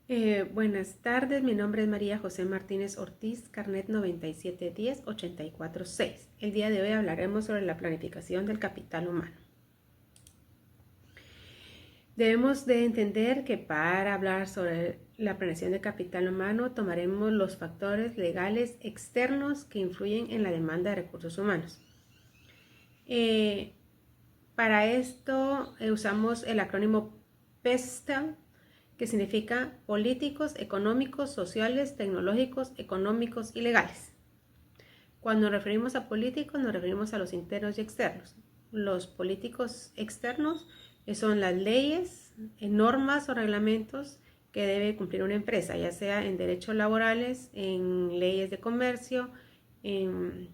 Buenas tardes, mi nombre es María José Martínez Ortiz, carnet 9710-846. El día de hoy hablaremos sobre la planificación del capital humano. Debemos de entender que para hablar sobre la planeación del capital humano tomaremos los factores legales externos que influyen en la demanda de recursos humanos. Para esto usamos el acrónimo PESTEL, que significa políticos, económicos, sociales, tecnológicos, económicos y legales. Cuando nos referimos a políticos, nos referimos a los internos y externos. Los políticos externos son las leyes, normas o reglamentos que debe cumplir una empresa, ya sea en derechos laborales, en leyes de comercio, en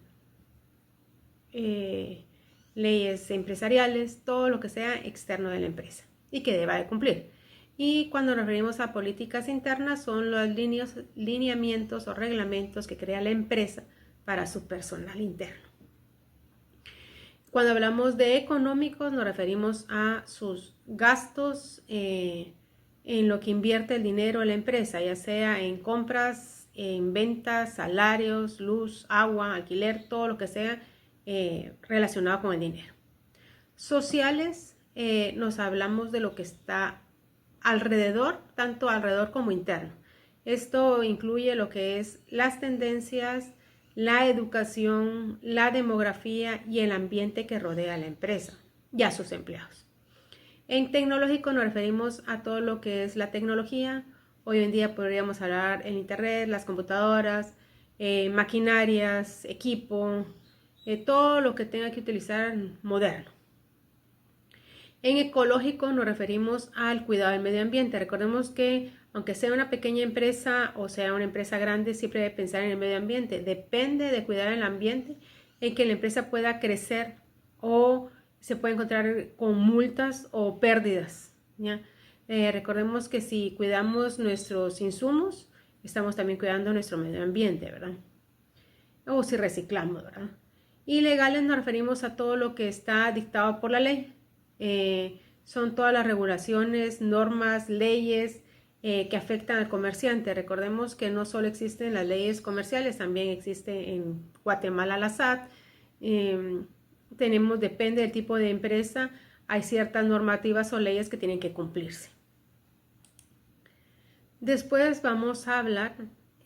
leyes empresariales, todo lo que sea externo de la empresa y que deba de cumplir. Y cuando nos referimos a políticas internas son los lineamientos o reglamentos que crea la empresa para su personal interno. Cuando hablamos de económicos nos referimos a sus gastos en lo que invierte el dinero de la empresa, ya sea en compras, en ventas, salarios, luz, agua, alquiler, todo lo que sea relacionado con el dinero. Sociales, nos hablamos de lo que está alrededor, tanto alrededor como interno. Esto incluye lo que es las tendencias, la educación, la demografía y el ambiente que rodea a la empresa y a sus empleados. En tecnológico nos referimos a todo lo que es la tecnología. Hoy en día podríamos hablar en internet, las computadoras, maquinarias, equipo, todo lo que tenga que utilizar moderno. En ecológico nos referimos al cuidado del medio ambiente. Recordemos que aunque sea una pequeña empresa o sea una empresa grande, siempre debe pensar en el medio ambiente. Depende de cuidar el ambiente en que la empresa pueda crecer o se puede encontrar con multas o pérdidas, ¿ya? Recordemos que si cuidamos nuestros insumos, estamos también cuidando nuestro medio ambiente, ¿verdad? O si reciclamos, ¿verdad? Y legales nos referimos a todo lo que está dictado por la ley. Son todas las regulaciones, normas, leyes que afectan al comerciante. Recordemos que no solo existen las leyes comerciales, también existe en Guatemala la SAT. Depende del tipo de empresa, hay ciertas normativas o leyes que tienen que cumplirse. Después vamos a hablar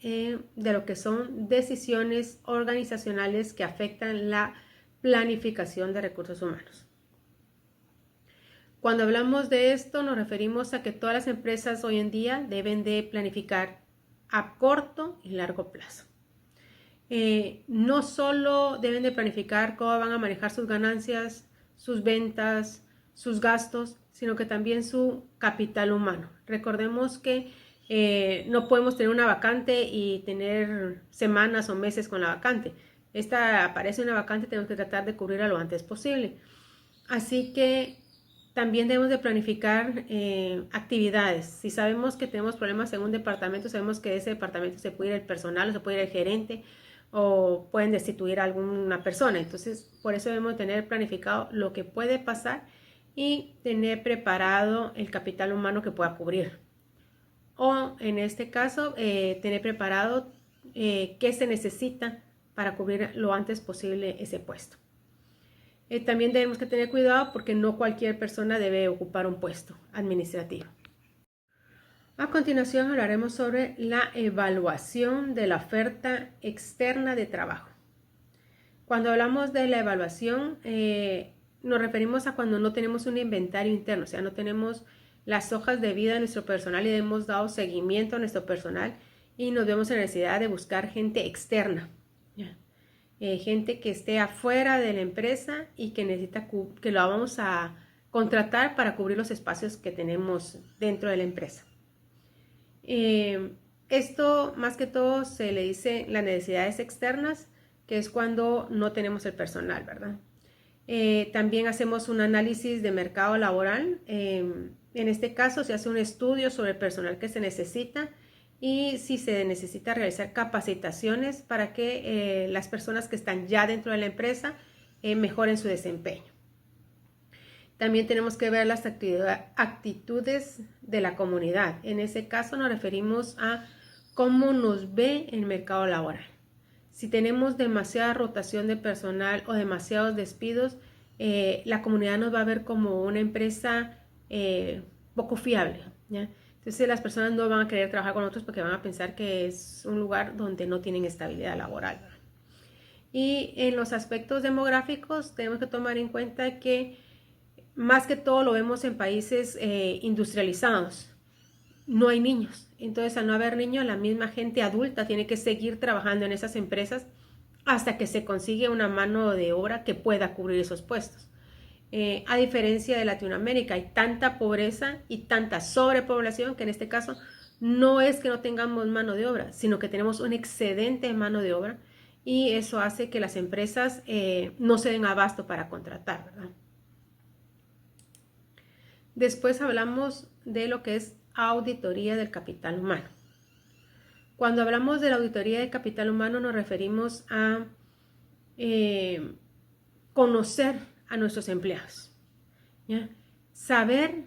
de lo que son decisiones organizacionales que afectan la planificación de recursos humanos. Cuando hablamos de esto nos referimos a que todas las empresas hoy en día deben de planificar a corto y largo plazo. No solo deben de planificar cómo van a manejar sus ganancias, sus ventas, sus gastos, sino que también su capital humano. Recordemos que no podemos tener una vacante y tener semanas o meses con la vacante. Aparece una vacante, tenemos que tratar de cubrirla lo antes posible. Así que también debemos de planificar actividades. Si sabemos que tenemos problemas en un departamento, sabemos que de ese departamento se puede ir el personal o se puede ir el gerente o pueden destituir a alguna persona. Entonces, por eso debemos tener planificado lo que puede pasar y tener preparado el capital humano que pueda cubrir. O en este caso, tener preparado qué se necesita para cubrir lo antes posible ese puesto. También debemos que tener cuidado porque no cualquier persona debe ocupar un puesto administrativo. A continuación hablaremos sobre la evaluación de la oferta externa de trabajo. Cuando hablamos de la evaluación, nos referimos a cuando no tenemos un inventario interno, o sea, no tenemos las hojas de vida de nuestro personal y hemos dado seguimiento a nuestro personal y nos vemos en la necesidad de buscar gente externa. Gente que esté afuera de la empresa y que necesita que lo vamos a contratar para cubrir los espacios que tenemos dentro de la empresa. Esto más que todo se le dice las necesidades externas, que es cuando no tenemos el personal, ¿verdad? También hacemos un análisis de mercado laboral. En este caso se hace un estudio sobre el personal que se necesita y si se necesita realizar capacitaciones para que las personas que están ya dentro de la empresa mejoren su desempeño. También tenemos que ver las actitudes de la comunidad. En ese caso nos referimos a cómo nos ve el mercado laboral. Si tenemos demasiada rotación de personal o demasiados despidos, la comunidad nos va a ver como una empresa poco fiable, ¿ya? Entonces las personas no van a querer trabajar con nosotros porque van a pensar que es un lugar donde no tienen estabilidad laboral. Y en los aspectos demográficos tenemos que tomar en cuenta que más que todo lo vemos en países industrializados. No hay niños. Entonces, al no haber niños, la misma gente adulta tiene que seguir trabajando en esas empresas hasta que se consigue una mano de obra que pueda cubrir esos puestos. A diferencia de Latinoamérica, hay tanta pobreza y tanta sobrepoblación que en este caso no es que no tengamos mano de obra, sino que tenemos un excedente de mano de obra y eso hace que las empresas no se den abasto para contratar, ¿verdad? Después hablamos de lo que es auditoría del capital humano. Cuando hablamos de la auditoría del capital humano nos referimos a conocer a nuestros empleados, ¿ya? Saber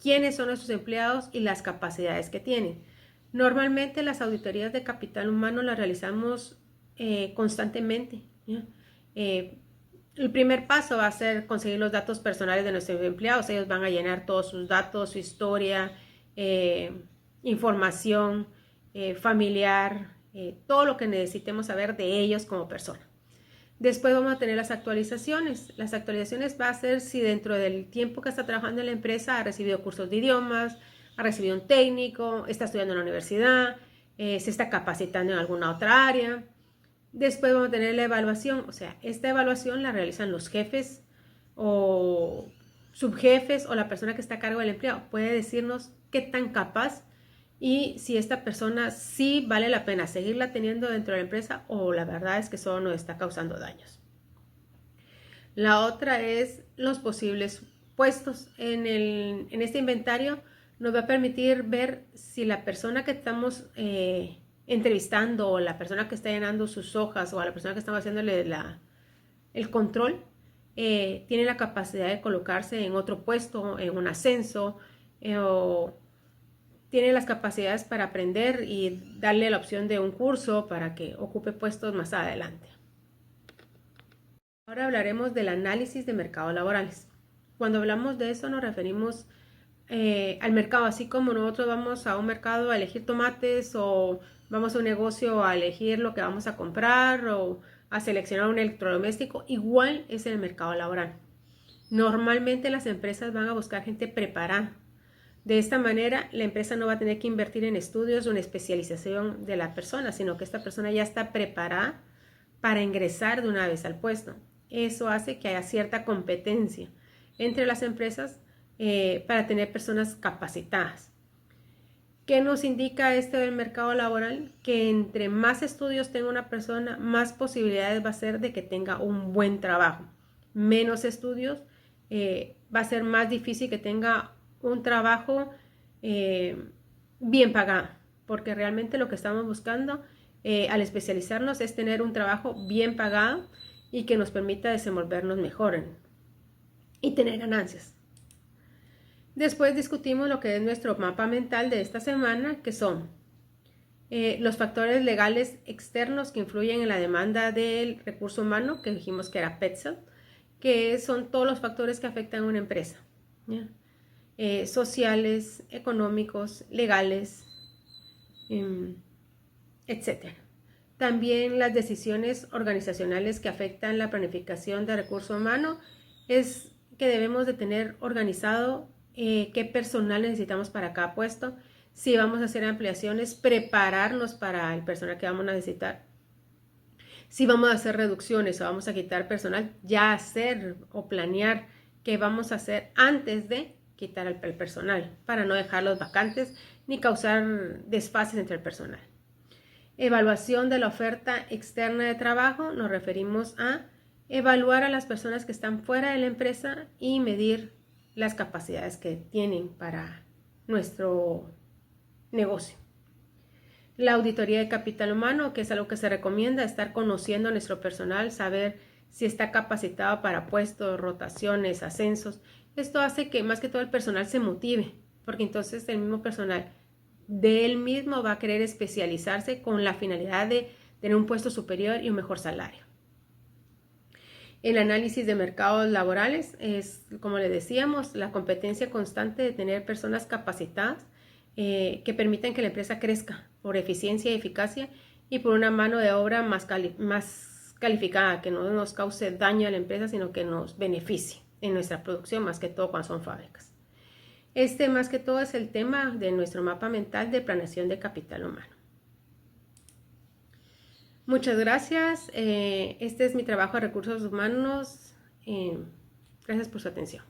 quiénes son nuestros empleados y las capacidades que tienen. Normalmente las auditorías de capital humano las realizamos constantemente, ¿ya? El primer paso va a ser conseguir los datos personales de nuestros empleados. Ellos van a llenar todos sus datos, su historia, información familiar, todo lo que necesitemos saber de ellos como persona. Después vamos a tener las actualizaciones. Las actualizaciones va a ser si dentro del tiempo que está trabajando en la empresa ha recibido cursos de idiomas, ha recibido un técnico, está estudiando en la universidad, se está capacitando en alguna otra área. Después vamos a tener la evaluación, o sea, esta evaluación la realizan los jefes o subjefes o la persona que está a cargo del empleado. Puede decirnos qué tan capaz y si esta persona sí vale la pena seguirla teniendo dentro de la empresa o la verdad es que solo nos está causando daños. La otra es los posibles puestos. En este inventario nos va a permitir ver si la persona que estamos entrevistando o la persona que está llenando sus hojas o a la persona que estamos haciéndole el control tiene la capacidad de colocarse en otro puesto, en un ascenso o tiene las capacidades para aprender y darle la opción de un curso para que ocupe puestos más adelante. Ahora hablaremos del análisis de mercados laborales. Cuando hablamos de eso nos referimos al mercado, así como nosotros vamos a un mercado a elegir tomates o vamos a un negocio a elegir lo que vamos a comprar o a seleccionar un electrodoméstico, igual es en el mercado laboral. Normalmente las empresas van a buscar gente preparada. De esta manera, la empresa no va a tener que invertir en estudios o en especialización de la persona, sino que esta persona ya está preparada para ingresar de una vez al puesto. Eso hace que haya cierta competencia entre las empresas para tener personas capacitadas. ¿Qué nos indica esto del mercado laboral? Que entre más estudios tenga una persona, más posibilidades va a ser de que tenga un buen trabajo. Menos estudios, va a ser más difícil que tenga un trabajo bien pagado, porque realmente lo que estamos buscando al especializarnos es tener un trabajo bien pagado y que nos permita desenvolvernos mejor y tener ganancias. Después discutimos lo que es nuestro mapa mental de esta semana, que son los factores legales externos que influyen en la demanda del recurso humano, que dijimos que era PETSEL, que son todos los factores que afectan a una empresa, ¿ya? Sociales, económicos, legales, etc. También las decisiones organizacionales que afectan la planificación de recurso humano es que debemos de tener organizado qué personal necesitamos para cada puesto, si vamos a hacer ampliaciones, prepararnos para el personal que vamos a necesitar. Si vamos a hacer reducciones o vamos a quitar personal, ya hacer o planear qué vamos a hacer antes de quitar el personal para no dejarlos vacantes ni causar desfases entre el personal. Evaluación de la oferta externa de trabajo, nos referimos a evaluar a las personas que están fuera de la empresa y medir las capacidades que tienen para nuestro negocio. La auditoría de capital humano, que es algo que se recomienda, estar conociendo a nuestro personal, saber si está capacitado para puestos, rotaciones, ascensos. Esto hace que más que todo el personal se motive, porque entonces el mismo personal de él mismo va a querer especializarse con la finalidad de tener un puesto superior y un mejor salario. El análisis de mercados laborales es, como le decíamos, la competencia constante de tener personas capacitadas que permitan que la empresa crezca por eficiencia y eficacia y por una mano de obra más calificada, que no nos cause daño a la empresa, sino que nos beneficie en nuestra producción, más que todo cuando son fábricas. Este, más que todo, es el tema de nuestro mapa mental de planeación de capital humano. Muchas gracias. Este es mi trabajo de recursos humanos. Gracias por su atención.